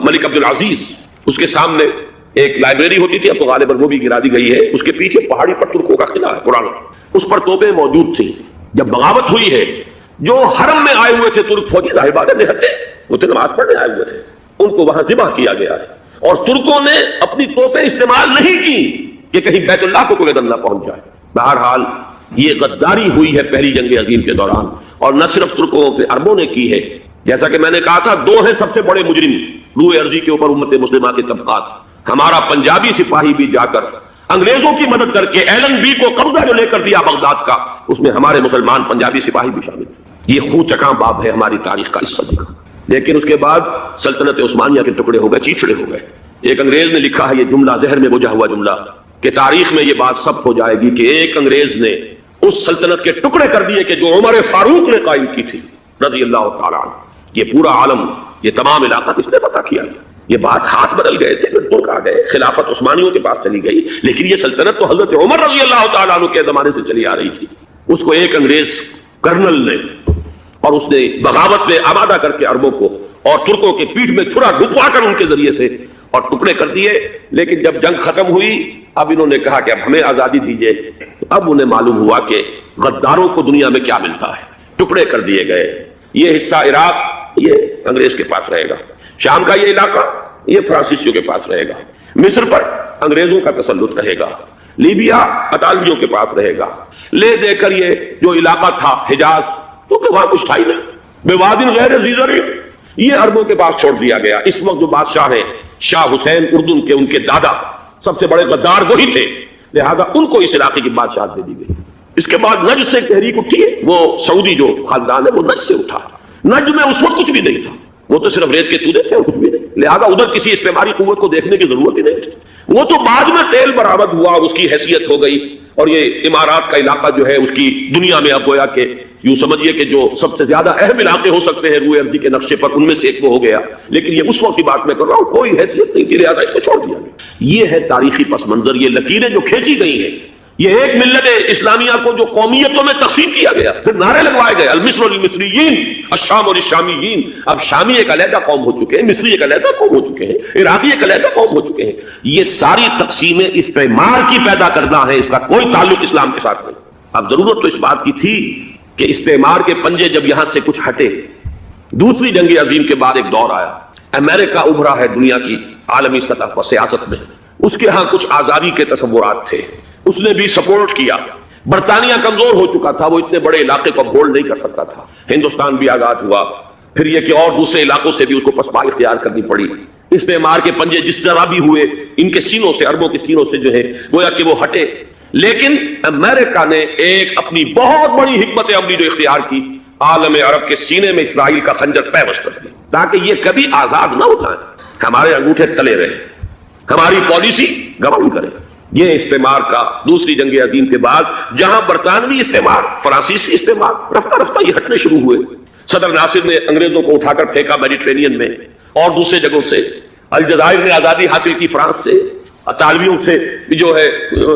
ملک عبدالعزیز، اس کے سامنے ایک لائبریری ہوتی تھی، اب تو غالباً وہ بھی گرا دی گئی ہے، اس کے پیچھے پہاڑی پر ترکوں کا قلعہ ہے پرانا، اس پر توپیں موجود تھیں۔ جب بغاوت ہوئی ہے، جو حرم میں آئے ہوئے تھے ترک فوجی، ظاہر بات ہے نہتے، وہ تو نماز پڑھنے آئے ہوئے تھے، ان کو وہاں ذبح کیا گیا ہے، اور ترکوں نے اپنی توپیں استعمال نہیں کی کہ کہیں بیت اللہ کو کوئی نہ پہنچ جائے۔ بہرحال یہ غداری ہوئی ہے پہلی جنگ عظیم کے دوران، اور نہ صرف ترکوں کے، عربوں نے کی ہے۔ جیسا کہ میں نے کہا تھا، دو ہیں سب سے بڑے مجرم روئے ارضی کے اوپر امت مسلمہ کے طبقات۔ ہمارا پنجابی سپاہی بھی جا کر انگریزوں کی مدد کر کے ایلن بی کو قبضہ جو لے کر دیا بغداد کا، اس میں ہمارے مسلمان پنجابی سپاہی بھی شامل تھے۔ یہ خون چکاں باب ہے ہماری تاریخ کا اس صدی کا۔ لیکن اس کے بعد سلطنت عثمانیہ کے ٹکڑے ہو گئے، چیچڑے ہو گئے۔ ایک انگریز نے لکھا ہے یہ جملہ، ذہن میں بجھا ہوا جملہ، کہ تاریخ میں یہ بات سب ہو جائے گی کہ ایک انگریز نے اس سلطنت کے ٹکڑے کر دیے کہ جو عمر فاروق نے قائم کی تھی رضی اللہ تعالیٰ عنہ۔ یہ پورا عالم، یہ تمام علاقہ کس نے فتح کیا؟ یہ بات ہاتھ بدل گئے تھے، پھر ترک آ گئے، خلافت عثمانیوں کے پاس چلی گئی، لیکن یہ سلطنت تو حضرت عمر رضی اللہ تعالیٰ عنہ کے زمانے سے چلی آ رہی تھی۔ اس کو ایک انگریز کرنل نے، اور اس نے بغاوت میں آمادہ کر کے عربوں کو اور ترکوں کے پیٹھ میں چھرا ڈھکوا کر ان کے ذریعے سے اور ٹکڑے کر دیے۔ لیکن جب جنگ ختم ہوئی، اب انہوں نے کہا کہ اب ہمیں آزادی دیجیے۔ اب انہیں معلوم ہوا کہ غداروں کو دنیا میں کیا ملتا ہے، ٹکڑے کر دیے گئے۔ یہ حصہ عراق یہ انگریز کے پاس رہے گا، شام کا یہ علاقہ یہ فرانسیسیوں کے پاس رہے گا، مصر پر انگریزوں کا تسلط رہے گا، لیبیا اطالویوں کے پاس رہے گا۔ لے دے کر یہ جو علاقہ تھا حجاز، تو وہاں کچھ تھا ہی نہیں، بوادٍ غیر ذی زرع، یہ عربوں کے پاس چھوڑ دیا گیا۔ اس وقت جو بادشاہ ہیں شاہ حسین اردن کے، ان کے دادا سب سے بڑے غدار وہی تھے، لہذا ان کو اس علاقے کی بادشاہت دے دی گئی۔ اس کے بعد نجد سے تحریک اٹھی ہے، وہ سعودی جو خاندان ہے وہ نجد سے اٹھا۔ نجد میں اس وقت کچھ بھی نہیں تھا، وہ تو صرف ریت کے تودے تھے اور کچھ بھی نہیں، لہذا ادھر کسی استعماری قوت کو دیکھنے کی ضرورت ہی نہیں تھی۔ وہ تو بعد میں تیل برآمد ہوا اور اس کی حیثیت ہو گئی، اور یہ امارات کا علاقہ جو ہے اس کی دنیا میں اب گویا کہ یوں سمجھیے کہ جو سب سے زیادہ اہم علاقے ہو سکتے ہیں روئے ارضی کے نقشے پر، ان میں سے ایک وہ ہو گیا۔ لیکن یہ اس وقت کی بات میں کر رہا ہوں، کوئی حیثیت نہیں تھی، لہذا اس کو چھوڑ دیا گیا۔ یہ ہے تاریخی پس منظر، یہ لکیریں جو کھینچی گئی ہیں، یہ ایک ملت اسلامیہ کو جو قومیتوں میں تقسیم کیا گیا، پھر نعرے لگوائے گئے المصر للمصریین، الشام للشامیین۔ اب شامی ایک علیحدہ قوم ہو چکے ہیں، مصری ایک علیحدہ قوم ہو چکے ہیں، عراقی ایک علیحدہ قوم ہو چکے ہیں۔ یہ ساری تقسیمیں استعمار کی پیدا کرنا ہے، اس کا کوئی تعلق اسلام کے ساتھ نہیں۔ اب ضرورت تو اس بات کی تھی کہ استعمار کے پنجے جب یہاں سے کچھ ہٹے، دوسری جنگ عظیم کے بعد ایک دور آیا، امریکہ ابھرا ہے دنیا کی عالمی سطح پر سیاست میں، اس کے ہاں کچھ آزادی کے تصورات تھے، اس نے بھی سپورٹ کیا۔ برطانیہ کمزور ہو چکا تھا، وہ اتنے بڑے علاقے کو ہولڈ نہیں کر سکتا تھا۔ ہندوستان بھی آزاد ہوا، پھر یہ کہ اور دوسرے علاقوں سے بھی اس کو پسپا اختیار کرنی پڑی۔ استعمار کے پنجے جس طرح بھی ہوئے، ان کے سینوں سے، عربوں کے سینوں سے جو ہے گویا کہ وہ ہٹے، لیکن امریکہ نے ایک اپنی بہت بڑی حکمت عملی جو اختیار کی، عالم عرب کے سینے میں اسرائیل کا خنجر پیوست کر دیا، تاکہ یہ کبھی آزاد نہ ہو جائیں، ہمارے انگوٹھے تلے رہے، ہماری پالیسی گورن کرے۔ یہ استعمار کا دوسری جنگ عظیم کے بعد، جہاں برطانوی استعمار، فرانسیسی استعمار رفتہ رفتہ یہ ہٹنے شروع ہوئے۔ صدر ناصر نے انگریزوں کو اٹھا کر پھینکا میڈیٹرینین میں اور دوسرے جگہوں سے، الجزائر نے آزادی حاصل کی فرانس سے، اطالویوں سے جو ہے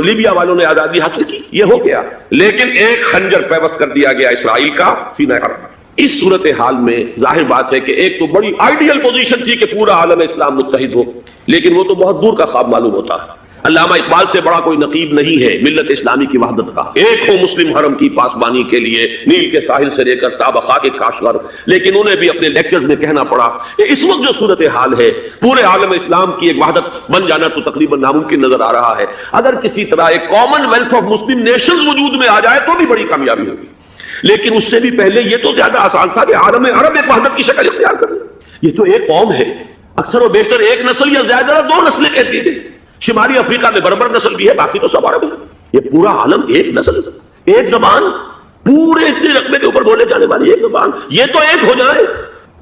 لیبیا والوں نے آزادی حاصل کی، یہ ہو گیا۔ لیکن ایک خنجر پیوست کر دیا گیا اسرائیل کا سینہ عرب۔ اس صورتحال میں ظاہر بات ہے کہ ایک تو بڑی آئیڈیل پوزیشن تھی کہ پورا عالم اسلام متحد ہو، لیکن وہ تو بہت دور کا خواب معلوم ہوتا ہے۔ علامہ اقبال سے بڑا کوئی نقیب نہیں ہے ملت اسلامی کی وحدت کا، ایک ہو مسلم حرم کی پاسبانی کے لیے نیل کے ساحل سے لے کر تابخا کے کاشغر۔ لیکن انہیں بھی اپنے لیکچرز میں کہنا پڑا کہ اس وقت جو صورتحال ہے، پورے عالم اسلام کی ایک وحدت بن جانا تو تقریباً ناممکن نظر آ رہا ہے۔ اگر کسی طرح ایک common wealth of Muslim nations وجود میں آ جائے تو بھی بڑی کامیابی ہوگی، لیکن اس سے بھی پہلے یہ تو زیادہ آسان تھا کہ عالم عرب ایک وحدت کی شکل اختیار کرے۔ یہ تو ایک قوم ہے، اکثر و بیشتر ایک نسل یا زیادہ دو نسلیں کہتی ہیں، شمالی افریقہ میں بربر نسل بھی ہے، باقی تو سب عرب ہے۔ یہ پورا عالم ایک نسل، ایک زبان، پورے اتنے رقبے کے اوپر بولے جانے والی ایک زبان، یہ تو ایک ہو جائے۔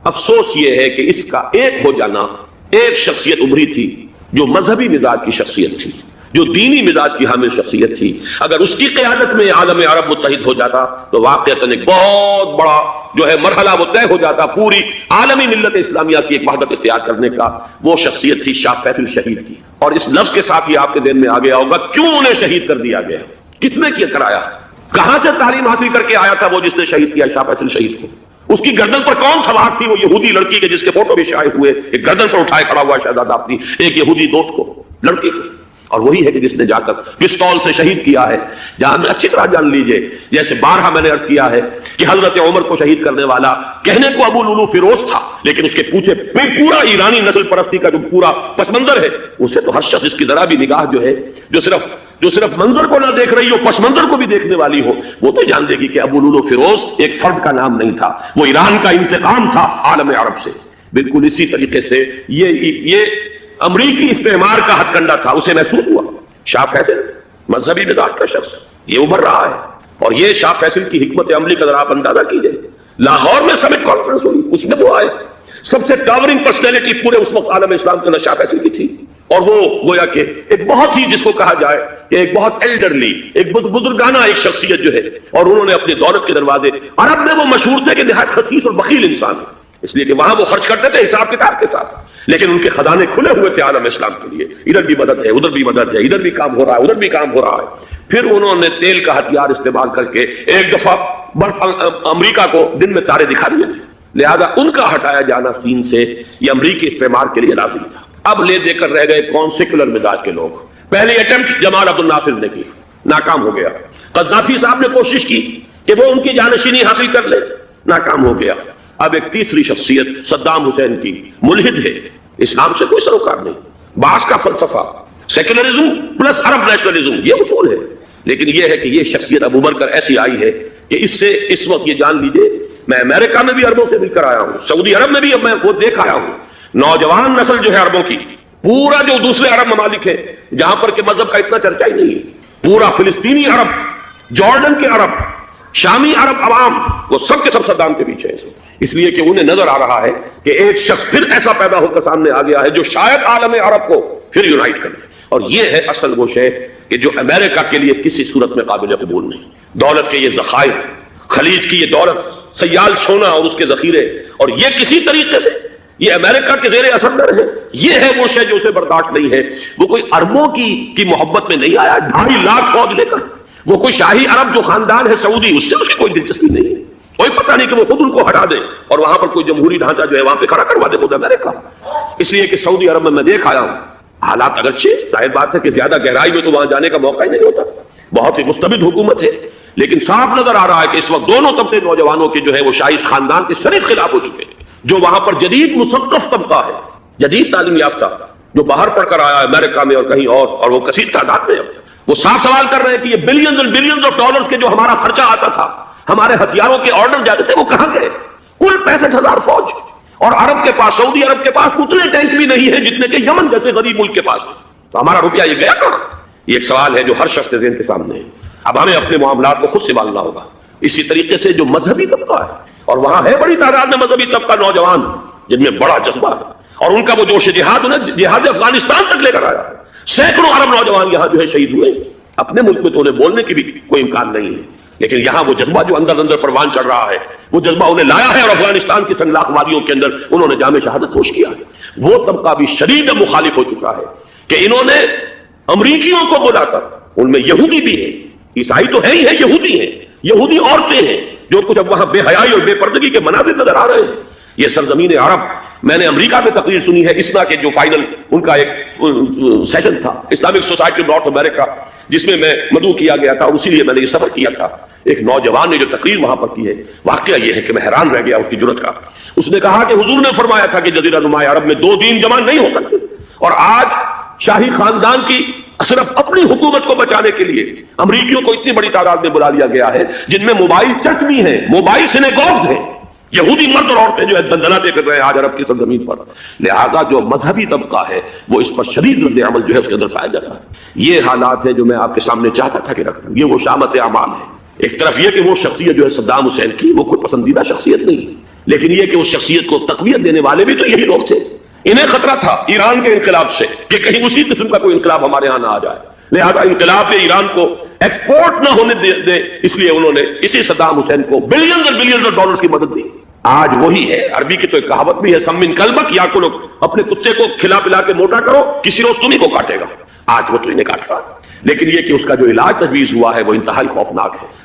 افسوس یہ ہے کہ اس کا ایک ہو جانا، ایک شخصیت ابھری تھی جو مذہبی مزاج کی شخصیت تھی، جو دینی مزاج کی حامل شخصیت تھی، اگر اس کی قیادت میں عالم عرب متحد ہو جاتا تو واقعتاً ایک بہت بڑا جو ہے مرحلہ وہ طے ہو جاتا پوری عالمی ملت اسلامیہ کی ایک وحدت اختیار کرنے کا۔ وہ شخصیت تھی شاہ فیصل شہید کی، اور اس لفظ کے ساتھ ہی آپ کے ذہن میں آ گیا ہوگا کیوں انہیں شہید کر دیا گیا، کس نے کیا کرایا، کہاں سے تعلیم حاصل کر کے آیا تھا وہ جس نے شہید کیا شاہ فیصل شہید کو۔ اس کی گردن پر کون سوار تھی؟ وہ یہودی لڑکی کے جس کے فوٹو بھی شائع ہوئے، ایک گردن پر اٹھائے کھڑا ہوا شہزادہ اپنی ایک یہودی دوست کو، لڑکی کو، اور وہی ہے کہ جس نے جا کر پستول سے شہید کیا ہے۔ جہاں اچھی طرح جان لیجئے، جیسے بارہا میں نے عرض کیا ہے کہ حضرت عمر کو شہید کرنے والا کہنے کو ابو لولو فیروز تھا، لیکن اس کے پیچھے پورا ایرانی نسل پرستی کا جو پورا پس منظر ہے، اسے تو ہر شخص جس کی ذرا بھی نگاہ جو ہے، جو صرف منظر کو نہ دیکھ رہی ہو، پس منظر کو بھی دیکھنے والی ہو، وہ تو جان دے گی کہ ابو لولو فیروز ایک فرد کا نام نہیں تھا، وہ ایران کا انتقام تھا عالم عرب سے۔ بالکل اسی طریقے سے یہ امریکی استعمار کا ہتھ کنڈا تھا، اسے محسوس ہوا۔ شاہ فیصل مذہبی مزاج کا شخص، یہ ابھر رہا ہے، اور یہ شاہ فیصل کی حکمت عملی کا ذرا آپ اندازہ کیجئے۔ لاہور میں سمٹ کانفرنس ہوئی، اس میں وہ آئے، سب سے ٹاورنگ پرسنالٹی پورے اس وقت عالم اسلام کے اندر شاہ فیصل کی تھی، اور وہ گویا کہ ایک بہت ہی جس کو کہا جائے کہ ایک بہت ایلڈرلی، ایک بزرگانہ ایک شخصیت جو ہے، اور انہوں نے اپنی دولت کے دروازے، عرب میں وہ مشہور تھے کہ نہایت خسیس اور بخیل انسان ہے، اس لیے کہ وہاں وہ خرچ کرتے تھے حساب کتاب کے ساتھ، لیکن ان کے خزانے کھلے ہوئے تھے عالم اسلام کے لیے، ادھر بھی مدد ہے، ادھر بھی مدد ہے، ادھر بھی کام ہو رہا ہے، ادھر بھی کام ہو رہا ہے۔ پھر انہوں نے تیل کا ہتھیار استعمال کر کے ایک دفعہ امریکہ کو دن میں تارے دکھا دیے تھے، لہذا ان کا ہٹایا جانا سین سے یہ امریکی استعمار کے لیے لازم تھا۔ اب لے دے کر رہ گئے کون؟ سیکولر مزاج کے لوگ۔ پہلی اٹیمپٹ جمال عبد الناصر نے کی، ناکام ہو گیا۔ قذافی صاحب نے کوشش کی کہ وہ ان کی جانشینی حاصل کر لے، ناکام ہو گیا۔ اب ایک تیسری شخصیت صدام حسین کی، ملحد ہے، اسلام سے کوئی سروکار نہیں، بعث کا فلسفہ، سیکولرزم پلس عرب نیشنلزم، یہ اصول ہے، لیکن یہ ہے کہ یہ شخصیت ابو بکر ایسی آئی ہے کہ اس سے اس وقت یہ جان لیجئے، میں امریکہ میں بھی عربوں سے مل کر آیا ہوں، سعودی عرب میں بھی اب میں وہ دیکھ آیا ہوں، نوجوان نسل جو ہے عربوں کی، پورا جو دوسرے عرب ممالک ہے جہاں پر کہ مذہب کا اتنا چرچا ہی نہیں ہے، پورا فلسطینی عرب، جارڈن کے عرب، شامی عرب عوام، وہ سب کے سب صدام کے پیچھے ہیں، اس لیے کہ انہیں نظر آ رہا ہے کہ ایک شخص پھر ایسا پیدا ہو کر سامنے آ گیا ہے جو شاید عالم عرب کو پھر یونائٹ کر دے، اور یہ ہے اصل وہ شے کہ جو امریکہ کے لیے کسی صورت میں قابل قبول نہیں۔ دولت کے یہ ذخائر، خلیج کی یہ دولت، سیال سونا اور اس کے ذخیرے، اور یہ کسی طریقے سے یہ امریکہ کے زیر اثر نہ رہے، یہ ہے وہ شے جو اسے برداشت نہیں ہے۔ وہ کوئی عربوں کی محبت میں نہیں آیا 2.5 لاکھ فوج لے کر، وہ کوئی شاہی عرب جو خاندان ہے سعودی، اس سے اس کی کوئی دلچسپی نہیں ہے، کوئی پتہ نہیں کہ وہ خود ان کو ہٹا دے اور وہاں پر کوئی جمہوری ڈھانچہ جو ہے وہاں پہ کھڑا کروا دے خود امریکہ۔ اس لیے کہ سعودی عرب میں دیکھ آیا ہوں، حالات اگرچہ ظاہر بات ہے کہ زیادہ گہرائی میں تو وہاں جانے کا موقع ہی نہیں ہوتا، بہت ہی مستبد حکومت ہے، لیکن صاف نظر آ رہا ہے کہ اس وقت دونوں طبقے نوجوانوں کے جو ہے وہ شاہی خاندان کے شدید خلاف ہو چکے ہیں۔ جو وہاں پر جدید مثقف طبقہ ہے، جدید تعلیم یافتہ، جو باہر پڑھ کر آیا ہے امریکہ میں اور کہیں اور وہ کثیر تعداد میں، وہ صاف سوال کر رہے ہیں کہ یہ بلینز اور بلینز آف ڈالرز کے جو ہمارا خرچہ آتا تھا، ہمارے ہتھیاروں کے آرڈر جاتے تھے، وہ کہاں گئے؟ کل 65,000 فوج، اور عرب کے پاس، سعودی عرب کے پاس اتنے ٹینک بھی نہیں ہیں جتنے کہ یمن جیسے غریب ملک کے پاس، تو ہمارا روپیہ یہ گیا کہاں؟ یہ ایک سوال ہے جو ہر شخص کے ذہن کے سامنے ہے۔ اب ہمیں اپنے معاملات کو خود سنبھالنا ہوگا۔ اسی طریقے سے جو مذہبی طبقہ ہے، اور وہاں ہے بڑی تعداد میں مذہبی طبقہ نوجوان جن میں بڑا جذبہ ہے، اور ان کا وہ جوش جہاد انہیں جہاد افغانستان تک لے کر آیا ہے۔ سینکڑوں عرب نوجوان یہاں جو ہے شہید ہوئے، اپنے ملک میں تو انہیں بولنے کی بھی کوئی امکان نہیں ہے، لیکن یہاں وہ جذبہ جو اندر پروان چڑھ رہا ہے، وہ جذبہ انہیں لایا ہے، اور افغانستان کی سنگلاخ وادیوں کے اندر انہوں نے جام شہادت نوش کیا ہے۔ وہ طبقہ بھی شدید مخالف ہو چکا ہے کہ انہوں نے امریکیوں کو بلا کر، ان میں یہودی بھی ہیں، عیسائی تو ہے ہی ہے، یہودی ہیں، یہودی عورتیں ہیں، جو کچھ اب وہاں بے حیائی اور بے پردگی کے مناظر نظر آ رہے ہیں۔ یہ سرزمین عرب، میں نے امریکہ میں تقریر سنی ہے اسنا کے جو فائنل ان کا ایک سیشن تھا، اسلامک سوسائٹی نارتھ امریکہ، جس میں میں مدعو کیا گیا تھا، اور اسی لیے میں نے یہ سفر کیا تھا۔ ایک نوجوان نے جو تقریر وہاں پر کی ہے، واقعہ یہ ہے کہ میں حیران رہ گیا اس کی جرأت کا۔ اس نے کہا کہ حضور نے فرمایا تھا کہ جزیرہ نما عرب میں 2 دین جمع نہیں ہو سکتے، اور آج شاہی خاندان کی صرف اپنی حکومت کو بچانے کے لیے امریکیوں کو اتنی بڑی تعداد میں بلا لیا گیا ہے، جن میں موبائل چرچ بھی ہیں، موبائل سینیگوگز ہیں، یہودی مرد اور عورتیں جو ہے دندناتے پھر رہے ہیں آج عرب کی سرزمین پر۔ لہذا جو مذہبی طبقہ ہے وہ اس پر شدید رد عمل جو ہے اس کے اندر پایا جاتا ہے۔ یہ حالات ہیں جو میں آپ کے سامنے چاہتا تھا کہ رکھوں۔ یہ وہ شامت اعمال ہے۔ ایک طرف یہ کہ وہ شخصیت جو ہے صدام حسین کی، وہ کوئی پسندیدہ شخصیت نہیں، لیکن یہ کہ اس شخصیت کو تقویت دینے والے بھی تو یہی لوگ تھے۔ انہیں خطرہ تھا ایران کے انقلاب سے کہ کہیں اسی قسم کا کوئی انقلاب ہمارے ہاں نہ آ جائے، لہذا انقلاب ایران کو ایکسپورٹ نہ ہونے دے، اس لیے انہوں نے اسی صدام حسین کو بلینز اور بلینز آف ڈالرز کی مدد دی۔ آج وہی ہے، عربی کی تو ایک کہاوت بھی ہے، سمن کلبک، یا کو لوگ اپنے کتے کو کھلا پلا کے موٹا کرو، کسی روز تمہیں کو کاٹے گا۔ آج وہ تو انہیں کاٹ رہا ہے، لیکن یہ کہ اس کا جو علاج تجویز ہوا ہے وہ انتہائی خوفناک ہے۔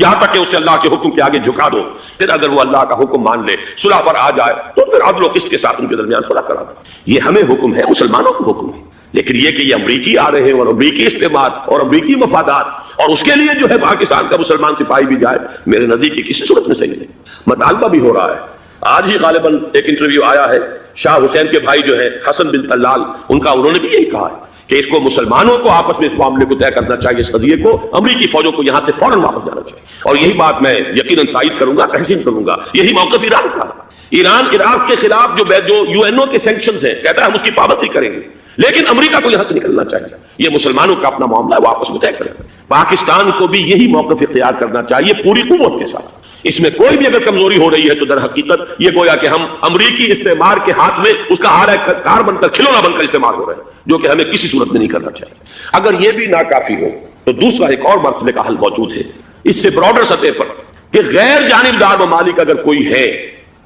یہاں تک کہ اسے اللہ کے حکم کے آگے جھکا دو. پھر اگر وہ اللہ کا حکم مان لے صلح پر آ جائے تو پھر عدل و قسط کے ساتھ ان کے درمیان صلح کرا دو. یہ ہمیں حکم ہے، مسلمانوں کو حکم ہے. لیکن یہ کہ یہ امریکی آ رہے ہیں اور امریکی استعمال اور امریکی مفادات اور اس کے لیے جو ہے پاکستان کا مسلمان سپاہی بھی جائے، میرے نزدیک کی کسی صورت میں صحیح نہیں. مطالبہ بھی ہو رہا ہے. آج ہی غالباً ایک انٹرویو آیا ہے شاہ حسین کے بھائی جو ہے حسن بن طلال، ان کا، انہوں نے بھی یہی کہا ہے کہ اس کو مسلمانوں کو آپس میں اس معاملے کو طے کرنا چاہیے، اس قضیے کو امریکی فوجوں کو یہاں سے فوراً واپس جانا چاہیے. اور یہی بات میں یقیناً تائید کروں گا، تحسین کروں گا. یہی موقف ایران کا. ایران عراق کے خلاف جو یو این او کے سینکشنز ہیں، کہتا ہے ہم اس کی پابندی کریں گے، لیکن امریکہ کو یہاں سے نکلنا چاہیے. یہ مسلمانوں کا اپنا معاملہ ہے، وہ آپس میں طے کریں. پاکستان کو بھی یہی موقف اختیار کرنا چاہیے پوری قوت کے ساتھ. اس میں کوئی بھی اگر کمزوری ہو رہی ہے تو در حقیقت یہ گویا کہ ہم امریکی استعمار کے ہاتھ میں اس کا ہارا کار بن کر، کھلونا بن کر استعمال ہو رہے ہیں، جو کہ ہمیں کسی صورت میں نہیں کرنا چاہیے. اگر یہ بھی ناکافی ہو تو دوسرا ایک اور مسئلے کا حل موجود ہے اس سے براڈر سطح پر، کہ غیر جانبدار ممالک اگر کوئی ہے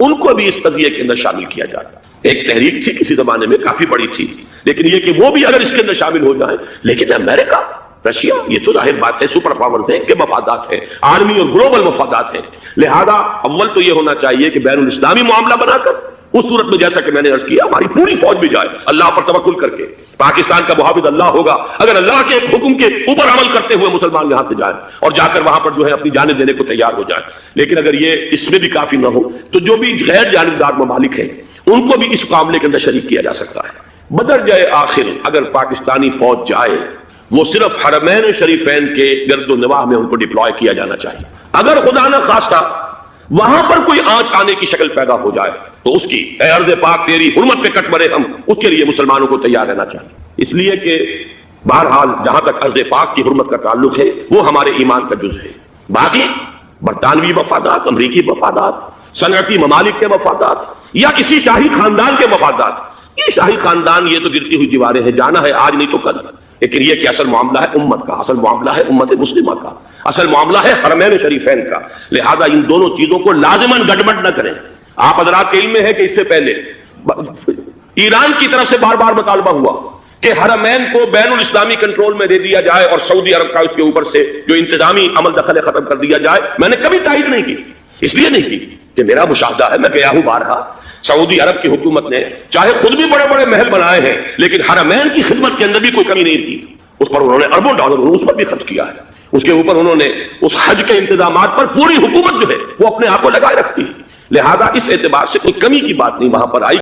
ان کو بھی اس قضیے کے اندر شامل کیا جائے. ایک تحریک تھی کسی زمانے میں، کافی بڑی تھی، لیکن یہ کہ وہ بھی اگر اس کے اندر شامل ہو جائیں. لیکن امریکہ، رشیا، یہ تو ظاہر بات ہے سپر پاورز ہیں، کے مفادات ہیں، عالمی اور گلوبل مفادات ہیں. لہذا اول تو یہ ہونا چاہیے کہ بین الاسلامی معاملہ بنا کر، اس صورت میں جیسا کہ میں نے عرض کیا ہماری پوری فوج بھی جائے اللہ پر توکل کر کے. پاکستان کا محافظ اللہ ہوگا. اگر اللہ کے ایک حکم کے اوپر عمل کرتے ہوئے مسلمان یہاں سے جائیں اور جا کر وہاں پر جو ہے اپنی جانیں دینے کو تیار ہو جائیں. لیکن اگر یہ اس میں بھی کافی نہ ہو تو جو بھی غیر جانبدار ممالک ہیں ان کو بھی اس معاملے کے اندر شریک کیا جا سکتا ہے. بدرجہ آخر اگر پاکستانی فوج جائے وہ صرف حرمین شریفین کے گرد و نواح میں ان کو ڈپلوائے کیا جانا چاہیے. اگر خدا نہ خواستہ وہاں پر کوئی آنچ آنے کی شکل پیدا ہو جائے تو اس کی، اے ارض پاک تیری حرمت پہ کٹ مرے ہم، اس کے لیے مسلمانوں کو تیار رہنا چاہیے. اس لیے کہ بہرحال جہاں تک ارض پاک کی حرمت کا تعلق ہے وہ ہمارے ایمان کا جز ہے. باقی برطانوی مفادات، امریکی مفادات، صنعتی ممالک کے مفادات یا کسی شاہی خاندان کے مفادات، یہ شاہی خاندان یہ تو گرتی ہوئی دیواریں ہیں، جانا ہے آج نہیں تو کل. لیکن یہ کہ اصل معاملہ ہے امت کا، اصل معاملہ ہے امت مسلمہ کا، اصل معاملہ ہے حرمین شریفین کا. لہذا ان دونوں چیزوں کو لازماً گڑبڑ نہ کریں. آپ حضرات کے علم میں ہے کہ اس سے پہلے ایران کی طرف سے بار بار مطالبہ ہوا کہ حرمین کو بین الاسلامی کنٹرول میں دے دیا جائے اور سعودی عرب کا اس کے اوپر سے جو انتظامی عمل دخل ختم کر دیا جائے. میں نے کبھی تائید نہیں کی، اس لیے نہیں کی کہ میرا مشاہدہ ہے، میں گیا ہوں بارہا، سعودی عرب کی حکومت نے چاہے خود بھی بڑے بڑے محل بنائے ہیں لیکن حرمین کی خدمت کے اندر بھی کوئی کمی نہیں کی. اس پر انہوں نے اربوں ڈالر اس پر بھی خرچ کیا ہے. اس کے اوپر انہوں نے اس حج کے انتظامات پر پوری حکومت جو ہے وہ اپنے آپ کو لگائے رکھتی ہے. لہذا اس اعتبار سے کوئی کمی کی بات نہیں وہاں پر آئی.